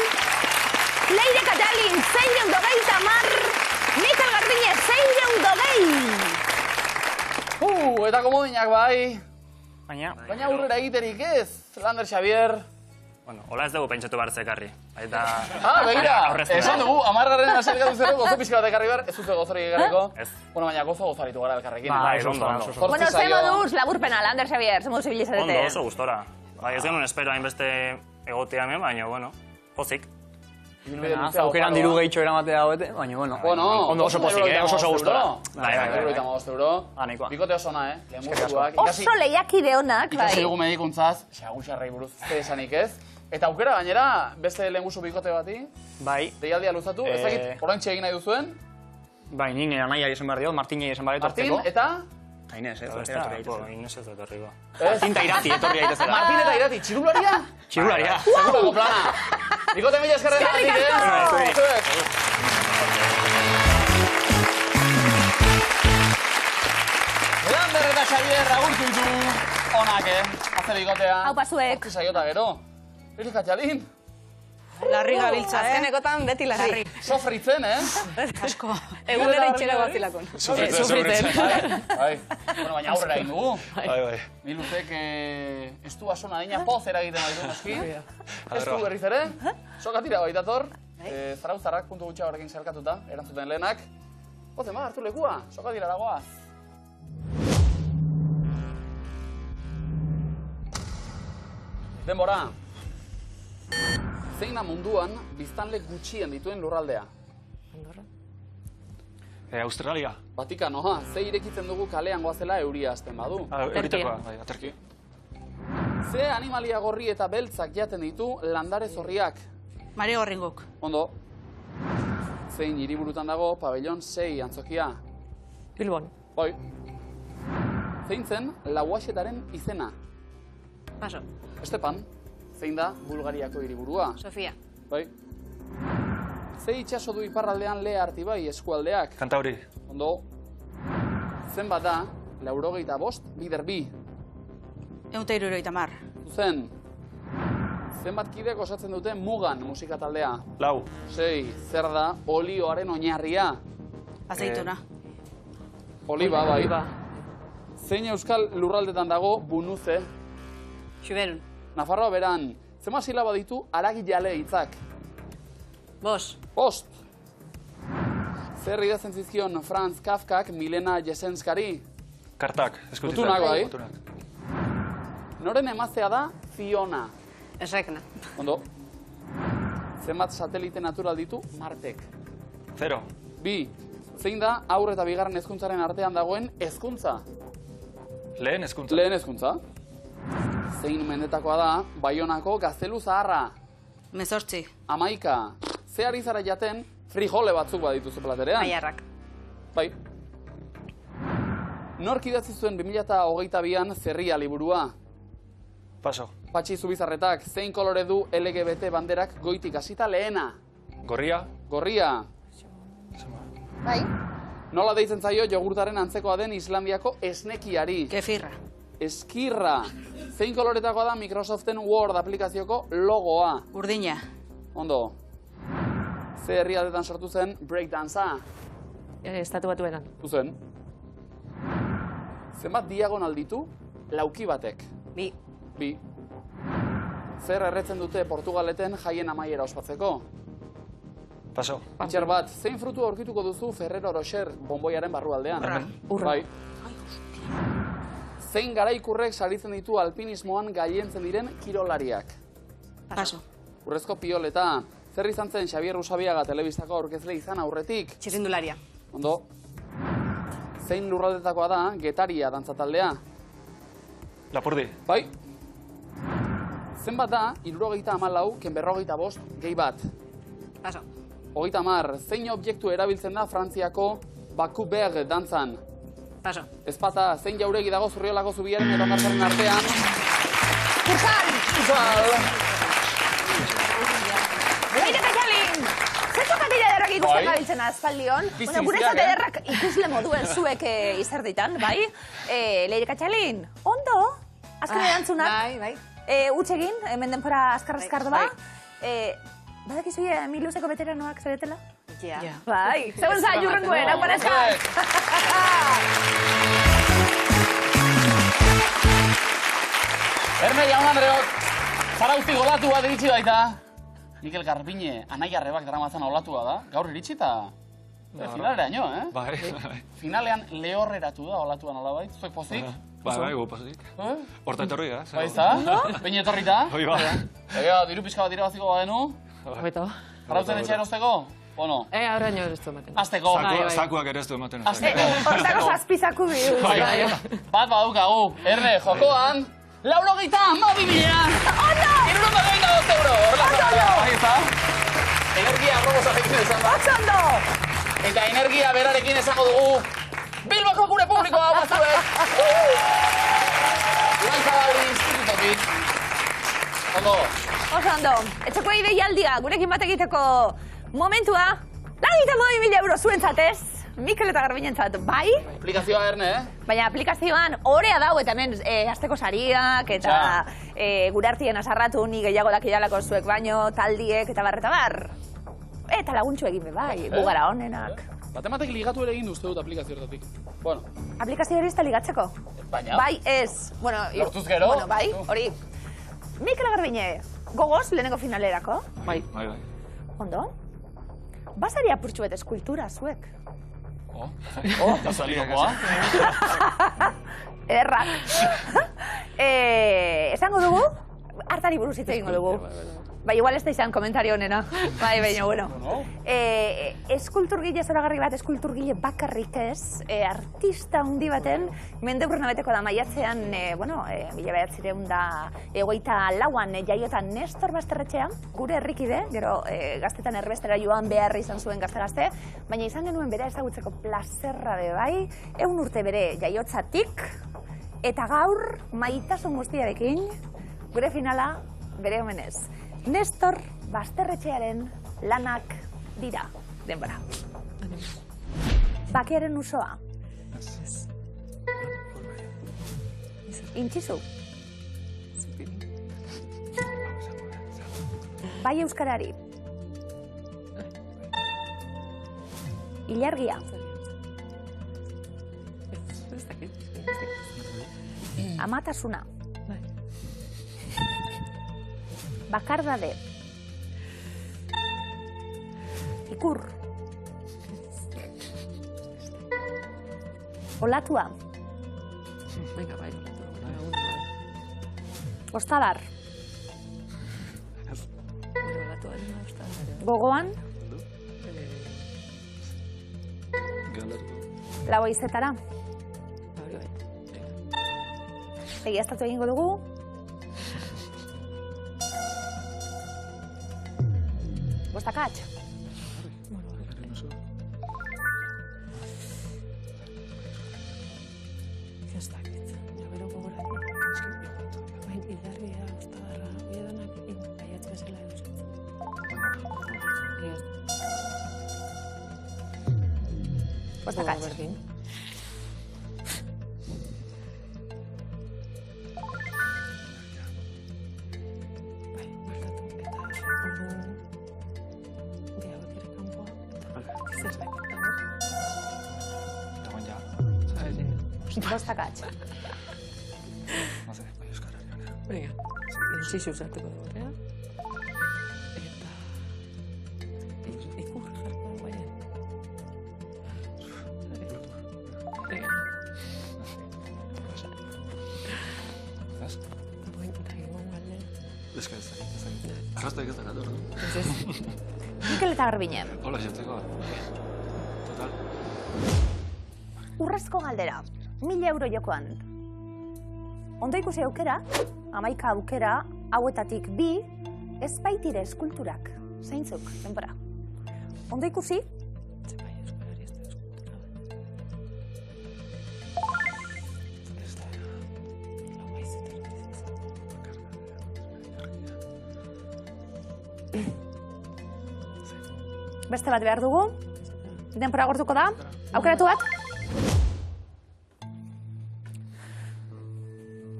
Leire Katxalin, 650. Mikel Garbiñe, 620. Eta komodinak bai. Baina aurrera egiterik ez, Lander Xavier. Bueno, hola ez dugu pentsatu behar zekarri. Eta... Begira, esan dugu, 10. aserikatu zero, gozo pixka bat ekarri behar, ez dute gozorik ekarriko. Ez. Bueno, baina gozo-gozaritu gara elkarrekin. Ondo. Bueno, ze moduz, laburpena, Lander Xavier, ze moduz ibilizarete. Ondo, oso gustora. Ez genuen espero hainbeste egotea hemen, baina, bueno, pozik. Aukeran diru gehitxo eramatea hauete, baina, bueno. Ondo oso pozik, oso gustora. Bai. €55. Bikote oso ona, Lehenguzuak. Oso lehiakide honak, bai. Ikasi dugu medikuntzaz, xagusarrei buruz ze esanik ez. Eta aukera gainera, beste lehenguzu bikote bati. Bai. Deialdia luzatu, ez dakit, oraintxe egin nahi duzuen. Bai, nire anaiari esan behar diot, Martinei esan behar diot. Martin, eta? Inez, ez Inez ez etorriko. Martin eta Irati, etorri daitezela. Martin eta Irati, txirularia? Txirularia. Segurako plana. Bikote mila eskerren agatik, Lander eta Xavier agurtu ditu onak, Azte bikotea. Hau pasuek. Hortzi saiota gero. Leire Katxalin. Larri gabiltza, Azkenekotan beti larri. Sofritzen, Asko. Egunera itxera bazilakon. Sufritzen. Bai. Bueno, baina aurrera egin dugu. Bai. Niluzek ez du asona dina pozera egiten baditu noski. Ez du berriz ere. Sokatira baitator. Zarauzarrak puntu gutxa horrekin zelkatuta, erantzuten lehenak. Pozen ba, hartu lekua, sokatira dagoaz. Denbora. Zein da munduan biztanle gutxien dituen lurraldea? Australia. Vatikanoa, ze irekitzen dugu kalean goazela euria hasten badu. Euritakoa, bai, aterki. Ze animalia gorri eta beltzak jaten ditu landare zorriak? Mari gorringok. Ondo. Zein hiriburutan dago pabellon 6 antzokia? Bilbon. Bai. Zein zen Lauaxetaren izena? Paso. Estepan. Zein da Bulgariako hiriburua? Sofia. Bai. Ze itxaso du iparraldean Lea Artibai eskualdeak? Kantauri. Ondo. Zenbat da 95 bider bi? 170. Zuzen. Zenbat kideak osatzen dute Mugan musika taldea? 4. 6. Zer da olioaren oinarria? Azeituna. Oliba, bai. Zein euskal lurraldetan dago Bunuze? Xuberun. Nafarroa beran. Zenbat silaba ditu aragijale hitzak? 5. 5. Zer idazten zizkion Franz Kafkak Milena Jesenskari? Kartak, eskutitzen. Gutunak, bai. Noren emaztea da Fiona? Esrekna. Ondo. Zenbat satelite natural ditu Martek? 0. 2. Zein da aurre eta bigarren hezkuntzaren artean dagoen hezkuntza? Lehen hezkuntza. Lehen hezkuntza. Zein mendetakoa da Baionako gaztelu zaharra? 18. 11. Ze ari zara jaten frijole batzuk badituzu platerean? Maiarrak. Bai. Nork idatzi zuen 2022an Zerria liburua? Paso. Patxi Zubizarretak, zein kolore du LGBT banderak goitik hasita lehena? Gorria. Gorria. Bai. Nola deitzen zaio jogurtaren antzekoa den Islandiako esnekiari? Kefirra. Eskirra. Zein koloretakoa da Microsoften Word aplikazioko logoa? Urdina. Ondo. Ze herrialdetan sortu zen breakdancea? Estatu Batuetan. Zuzen. Zenbat diagonal ditu lauki batek? 2. 2. Zer erretzen dute Portugaleten jaien amaiera ospatzeko? Paso. Itxer bat, zein frutu aurkituko duzu Ferrero Rocher bonboiaren barrualdean? Urra. Bai. Zein garaikurrek saritzen ditu alpinismoan gailentzen diren kirolariak? Paso. Urrezko pioleta. Zer izan zen Xabier Usabiaga telebistako aurkezle izan aurretik? Txirrindularia. Ondo. Zein lurraldetakoa da Getaria dantzataldea? Lapurdi. Bai. Zenbat da 74 ken 45 gehi bat? Paso. 30. Zein objektu erabiltzen da Frantziako Bakuberg dantzan? Paso. Ezpata, zein jauregi dago Zurriolako zubiaren eta hondartzaren artean? Kurkal! Kurkal! Leire Katalin! Zer katila ederrak ikusten gabiltzen azpaldion? Guretzat ederrak ikusle moduen zuek izerditan, bai? Leire Katalin, ondo? Azken erantzunak? Bai. Utsegin, hemen denpora azkar-azkardo ba? Badakizu miluzeko veteranoak zaretela? Ja. Bai, zeuen za, jurrenguen, hau parezkat! Erne, jaun Andreok, Zarauzi olatu bat iritsi baita. Mikel Garbine, anaiarrebak daramatzan olatua da. Gaur iritsi eta finaleraino, Bai. Finalean lehorreratu da olatuan olabait. Zuek pozik? Bai, gupazik. Horta etorri da. Bai, za? Behin etorrita? Hoi ba. Ega, diru pixka bat irabaziko badenu? Hobeto. Zarautzen etxe erosteko? Bueno. Aurrean ez du ematen. Azteko. Zakuak ere ez du ematen. Hortako zazpizaku bidu. Bat badukagu. Erne, jokoan, 92.000. Ondo! 392 euro. Ondo! Energia arrobosarekin esan da. Ondo! Eta energia berarekin esango dugu Bilboko gure publikoa batzuek. Iban Zabali institutotik. Ondo. Ondo. Etxeko ideialdia gurekin bat egiteko momentua. 92.000 euro zuentzatez. Mikel eta Garbinentzat, bai? Aplikazioa Erne, Baina aplikazioan orea dau eta hemen asteko sariak eta gure artien asarratu ni gehiago dakidalako zuek baino, taldiek eta bar. Eta laguntxu egin be bai, gugara honenak. Batematek ligatu ere egin duzte dut aplikazioetatik. Bueno. Aplikazio hori ez da ligatzeko? Baina? Bai, ez. Bueno, lortuz gero? Bueno, bai, hori. Mikel Garbine, gogoz lehenengo finalerako? Bai. Ondo? Basari apurtxu bet eskultura zuek. Kasualitakoa. Errak. Esango dugu, hartari buruz hitz egingo dugu. Bai, igual ez da izan komentario honena. Bai, baina, bueno. Eskulturgile zoragarri bat, eskulturgile bakarrik ez, artista handi baten, mendeurrena beteko da maiatzean, bueno, 1924an jaiotan Nestor Basterretxea, gure herrikide, gero gaztetan erbestera joan beharra izan zuen gazte-gazte, baina izan genuen bera ezagutzeko plazerra be bai, 100 urte bere jaiotzatik, eta gaur maitasun guztiarekin, gure finala bere omenez. Nestor Basterretxearen lanak dira, denbora. Bakearen usoa. Intxizu. bai euskarari. Ilargia. Amatasuna. Bakardade. Ikur. Olatua. Venga, bai. Ostadar. Gogoan. Lau haizetara. Egiaztatu egingo dugu. Bostakatx. Bostakatx. Bostakatx. Venga, insizio usartuko dugu, Eta... Ikur jarko dugu baina. Venga. Arrastek ez da gator, no? Mikel eta Garbine. Hola, jatzeko. Total. Urrezko galdera. 1000 euro jokoan. Ondo ikusi aukera, 11 aukera, hauetatik 2, ez baitire eskulturak. Zeintzuk, denbora. Ondo ikusi? Beste bat behar dugu. Denbora agortuko da. Aukeratu bat.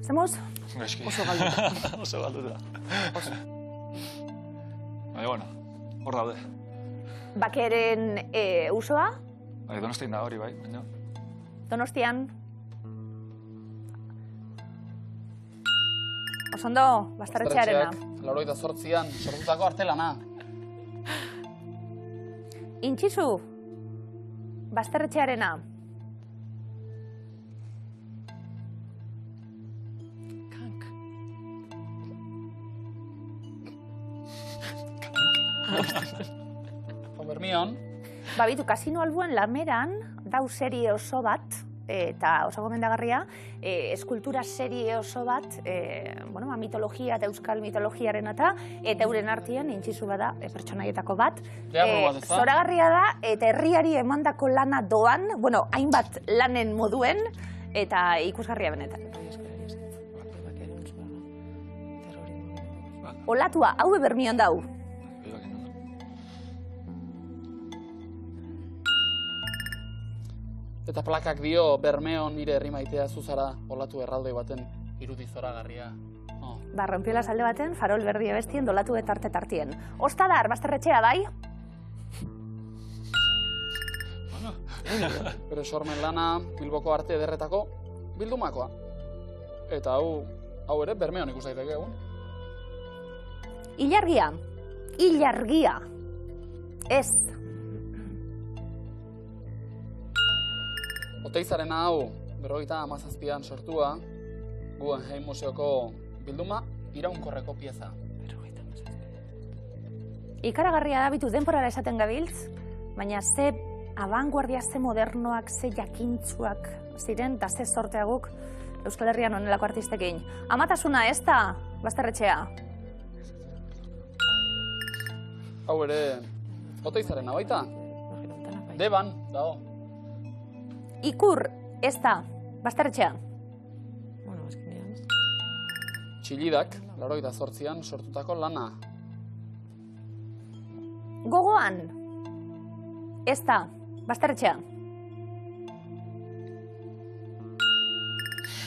Zemuz? Oso galduta. Oso galduta. Baina, bueno, hor daude. Bakeren usoa? Donostian da hori, bai, baina. Donostian. Osondo, Bastarretxearena. 88an, sortutako artelana. Intxizu, Bastarretxearena. Bermion. Babitu, Kasino Albuen lameran dau serie oso bat, eta oso gomendagarria, eskultura serie oso bat, mitologia eta euskal mitologiaren eta euren artien intxizu bada pertsonaietako bat. Zoragarria da, eta herriari emandako lana doan, hainbat lanen moduen, eta ikusgarria benetan. Olatua, hau Bermion dau. Eta plakak dio, Bermeon nire herri maitea zuzara olatu erraldoi baten irudi zoragarria. Rompiola salde baten, farol berdi ebestien, dolatu eta arte-tartien. Ostadar, Bastarretxea, bai? Bere sormen lana, Bilboko arte ederretako bildumakoa. Eta hau ere, Bermeon ikus daiteke egun. Ilargia. Ilargia. Ez. Oteizarena hau, 57an sortua, Guggenheim Museoko bilduma, iraunkorreko pieza. Ikaragarria da bitu denporara esaten gabiltz, baina ze abanguardia, ze modernoak, ze jakintzuak ziren, eta ze sorteaguk Euskal Herrian honelako artistekin. Amatasuna ez da, Bastarretxea? Hau ere, Oteizarena baita? Deban, dago. Ikur, ez da, Bastarretxea. Txilidak, 88an sortutako lana. Gogoan, ez da, Bastarretxea.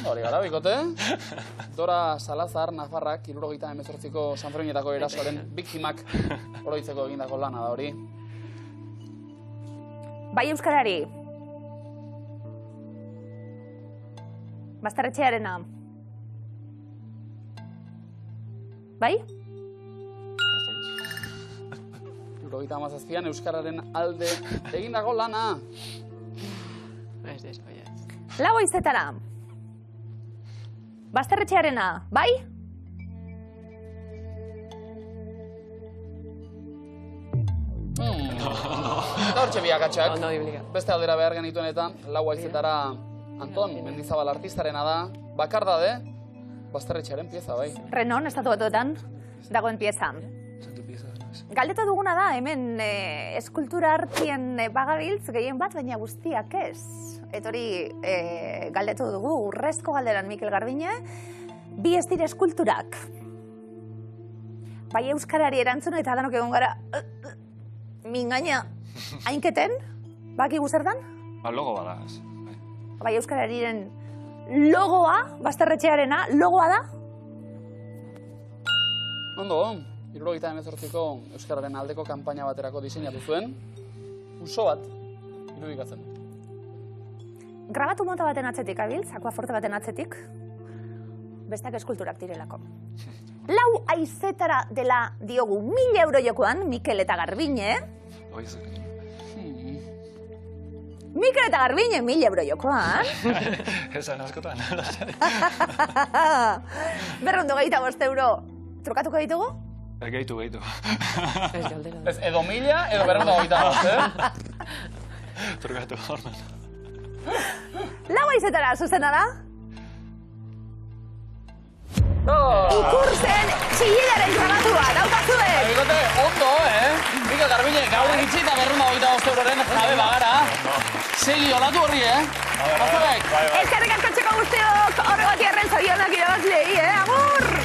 Hori gara, bikote. Dora Salazar, Nafarrak, 78ko San Ferminetako erasoaren biktimak oroitzeko egindako lana da hori. Bai euskarari. Bazterretxearena. Bai? 77an euskararen alde egindako lana. Lau haizetara. Bazterretxearena, bai? Eta hortxe biakatxak. Beste aldera behar genituenetan, lau haizetara Anton Mendizabal artistarena da. Bakardade, bazterretxearen pieza, bai. Renon, estatu batuetan, dagoen pieza. Galdetu duguna da, hemen eskultura artien bagabiltz gehien bat, baina guztiak ez. Eta hori galdetu dugu, urrezko galderan Mikel Garbiñe, bi ez dira eskulturak. Bai euskarari erantzuna eta danok egon gara, mingaina, hainketen, baki guzertan? Logo bada. Bai euskarariren logoa, bazterretxearena, logoa da? Ondo, 78ko euskararen aldeko kanpaina baterako diseinatu zuen, uso bat, irudikatzen. Grabatu mota baten atzetik, abiltz, akuaforte baten atzetik, besteak eskulturak direlako. Lau haizetara dela diogu 1000 euro jokoan, Mikel eta Garbiñe. Mikel eta Garbiñe 1000 euro jokoan. Esan askotan. Berrondo 25 euro trukatuko ditugu? Gehitu. Ez edo 1000 edo 225, eh? Trukatu, horman. Lau haizetara, zuzena da? Ikursen txillidaren gramatua, daukazuek! Bikote, ondo, Mikel Garbiñe, gaur egitzi eta 225 euroren jabe bagara. Segi, olatu horri, Bazuek! Eskerrik asko txeko guztiok, horregatik arren zorionak irabazlei, agur!